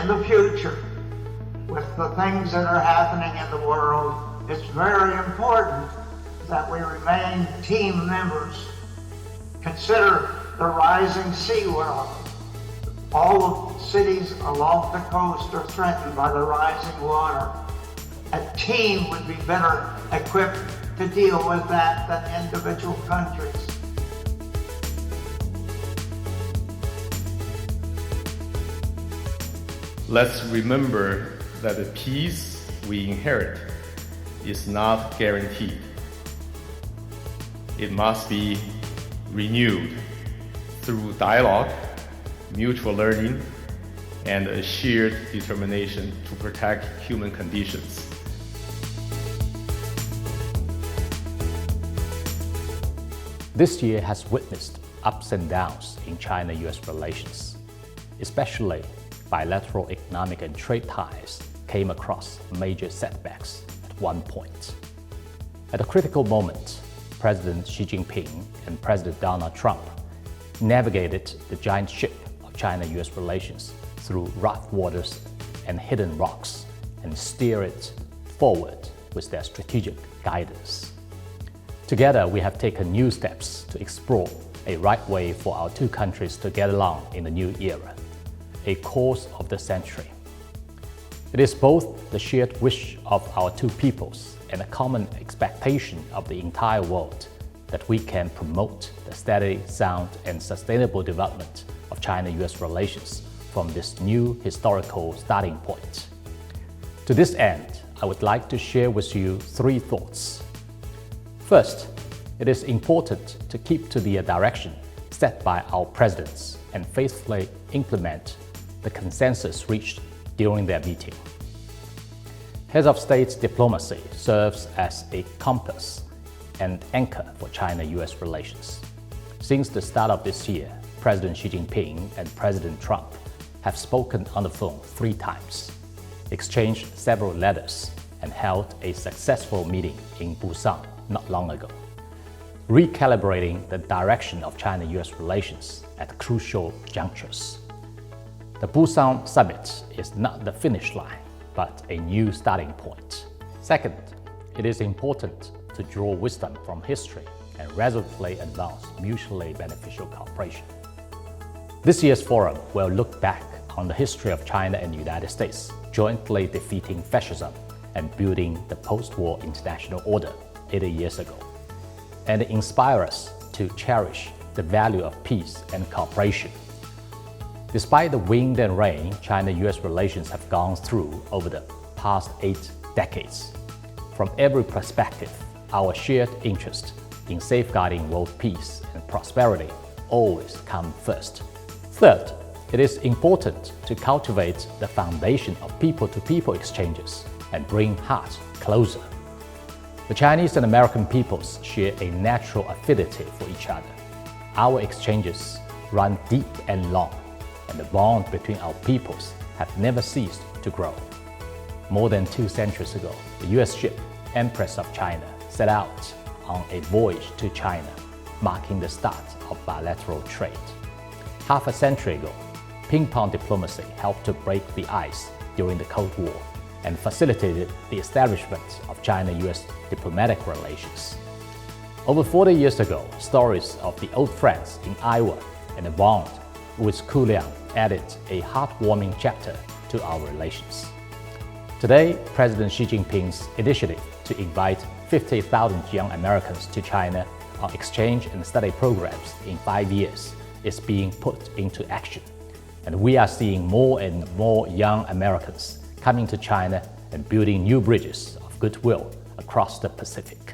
in the future, with the things that are happening in the world, it's very important that we remain team members. Consider the rising sea level. All of the cities along the coast are threatened by the rising water. A team would be better equipped to deal with that than individual countries. Let's remember that the peace we inherit is not guaranteed. It must be renewed through dialogue, mutual learning, and a shared determination to protect human conditions. This year has witnessed ups and downs in China-US relations, especially bilateral economic and trade ties came across major setbacks at one point. At a critical moment, President Xi Jinping and President Donald Trump navigated the giant ship of China-US relations through rough waters and hidden rocks and steered it forward with their strategic guidance. Together, we have taken new steps to explore a right way for our two countries to get along in the new era, a course of the century. It is both the shared wish of our two peoples and a common expectation of the entire world that we can promote the steady, sound, and sustainable development of China-US relations from this new historical starting point. To this end, I would like to share with you three thoughts. First, it is important to keep to the direction set by our presidents and faithfully implement the consensus reached during their meeting. Heads of State's diplomacy serves as a compass and anchor for China-US relations. Since the start of this year, President Xi Jinping and President Trump have spoken on the phone 3 times, exchanged several letters, and held a successful meeting in Busan not long ago, recalibrating the direction of China-US relations at crucial junctures. The Busan Summit is not the finish line, but a new starting point. Second, it is important to draw wisdom from history and resolutely advance mutually beneficial cooperation. This year's forum will look back on the history of China and the United States jointly defeating fascism and building the post-war international order 80 years ago, and inspire us to cherish the value of peace and cooperation. Despite the wind and rain China-US relations have gone through over the past 8 decades, from every perspective, our shared interest in safeguarding world peace and prosperity always come first. Third, it is important to cultivate the foundation of people-to-people exchanges and bring hearts closer. The Chinese and American peoples share a natural affinity for each other. Our exchanges run deep and long, and the bond between our peoples have never ceased to grow. More than 2 centuries ago, the US ship Empress of China set out on a voyage to China, marking the start of bilateral trade. Half a century ago, ping-pong diplomacy helped to break the ice during the Cold War and facilitated the establishment of China-US diplomatic relations. Over 40 years ago, stories of the old friends in Iowa and the bond with Kuliang added a heartwarming chapter to our relations. Today, President Xi Jinping's initiative to invite 50,000 young Americans to China on exchange and study programs in 5 years is being put into action. And we are seeing more and more young Americans coming to China and building new bridges of goodwill across the Pacific.